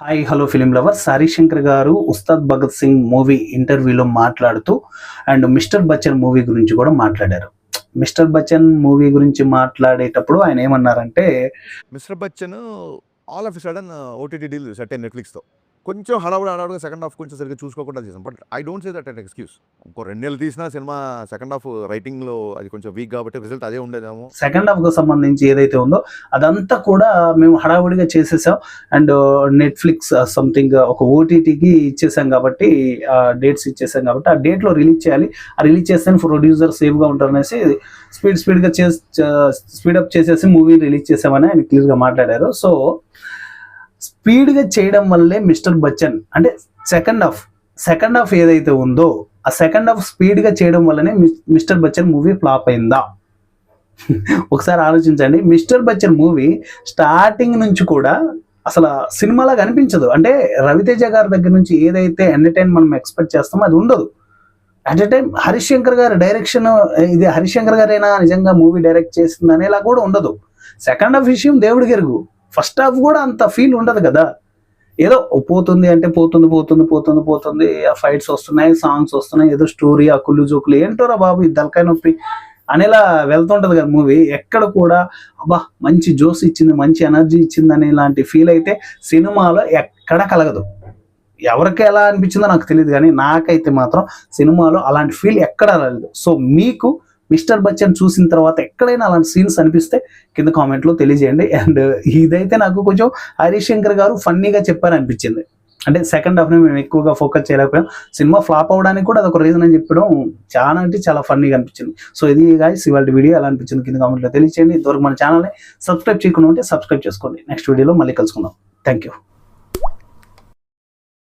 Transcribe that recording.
Hi hello film lovers. Harishankar గారు Ustaad Bhagat Singh movie ఇంటర్వ్యూలో మాట్లాడుతూ అండ్ మిస్టర్ బచ్చన్ మూవీ గురించి కూడా మాట్లాడారు. మిస్టర్ బచ్చన్ మూవీ గురించి మాట్లాడేటప్పుడు ఆయన ఏమన్నారంటే, Mr Bachchan all of sudden OTT deal set నెట్ఫ్లిక్స్తో కొంచెం హడావుడిగా సెకండ్ హాఫ్ కొంచెం సరిగ్గా చూసుకోకుండా చేసాం. But I don't say that and excuse. ఇంకో 2 నెలలు తీసినా సినిమా సెకండ్ హాఫ్ రైటింగ్లో అది కొంచెం వీక్ కాబట్టి రిజల్ట్ అదే ఉండేదేమో. సెకండ్ హాఫ్ కు సంబంధించి ఏదైతే ఉందో అదంతా కూడా మేము హడావుడిగా చేసేసాం అండ్ నెట్ఫ్లిక్స్ సంథింగ్ ఒక ఓటీటీకి ఇచ్చేసాం కాబట్టి డేట్స్ ఇచ్చేసాం కాబట్టి ఆ డేట్లో రిలీజ్ చేయాలి. ఆ రిలీజ్ చేస్తే ప్రొడ్యూసర్ సేఫ్గా ఉంటారు అనేసి స్పీడ్గా స్పీడప్ చేసేసి మూవీ రిలీజ్ చేసామని ఆయన క్లియర్గా మాట్లాడారు. సో స్పీడ్గా చేయడం వల్లే మిస్టర్ బచ్చన్ అంటే సెకండ్ హాఫ్ ఏదైతే ఉందో ఆ సెకండ్ హాఫ్ స్పీడ్గా చేయడం వల్లనే మిస్టర్ బచ్చన్ మూవీ ఫ్లాప్ అయిందా? ఒకసారి ఆలోచించండి. మిస్టర్ బచ్చన్ మూవీ స్టార్టింగ్ నుంచి కూడా అసలు సినిమాలాగా అనిపించదు. అంటే రవితేజ గారి దగ్గర నుంచి ఏదైతే ఎంటర్టైన్ మనం ఎక్స్పెక్ట్ చేస్తామో అది ఉండదు. అట్ ఎ టైం హరిశంకర్ గారి డైరెక్షన్, ఇది హరిశంకర్ గారైనా నిజంగా మూవీ డైరెక్ట్ చేస్తుంది అనేలా కూడా ఉండదు. సెకండ్ హాఫ్ విషయం దేవుడికి ఎరుగు. ఫస్ట్ హాఫ్ కూడా అంత ఫీల్ ఉండదు కదా. ఏదో పోతుంది అంటే పోతుంది, ఆ ఫైట్స్ వస్తున్నాయి, సాంగ్స్ వస్తున్నాయి, ఏదో స్టోరీ, ఆ కుళ్ళు జోకులు ఏంటోరా బాబు ఈ తలకాయ నొప్పి అనేలా వెళ్తుంటది కదా మూవీ. ఎక్కడ కూడా అబ్బా మంచి జోస్ ఇచ్చింది, మంచి ఎనర్జీ ఇచ్చింది అనే లాంటి ఫీల్ అయితే సినిమాలో ఎక్కడ కలగదు. ఎవరికి ఎలా అనిపించిందో నాకు తెలియదు, కానీ నాకైతే మాత్రం సినిమాలో అలాంటి ఫీల్ ఎక్కడా రాలేదు. సో మీకు మిస్టర్ బచ్చన్ చూసిన తర్వాత ఎక్కడైనా అలాంటి సీన్స్ అనిపిస్తే కింద కామెంట్లో తెలియజేయండి. అండ్ ఇదైతే నాకు కొంచెం హరిశంకర్ గారు ఫన్నీగా చెప్పారనిపించింది. అంటే సెకండ్ హాఫ్ని మేము ఎక్కువగా ఫోకస్ చేయలేకపోయాం. సినిమా ఫ్లాప్ అవ్వడానికి కూడా అదొక రీజన్ అని చెప్పడం చాలా అంటే చాలా ఫన్నీగా అనిపించింది. సో ఇది గాయ్స్ ఇవాళ వీడియో ఎలా అనిపించింది కింద కామెంట్లో తెలియజేయండి. ఇంతవరకు మన ఛానల్ని సబ్స్క్రైబ్ చేయకుండా ఉంటే సబ్స్క్రైబ్ చేసుకోండి. నెక్స్ట్ వీడియోలో మళ్ళీ కలుసుకుందాం. Thank you.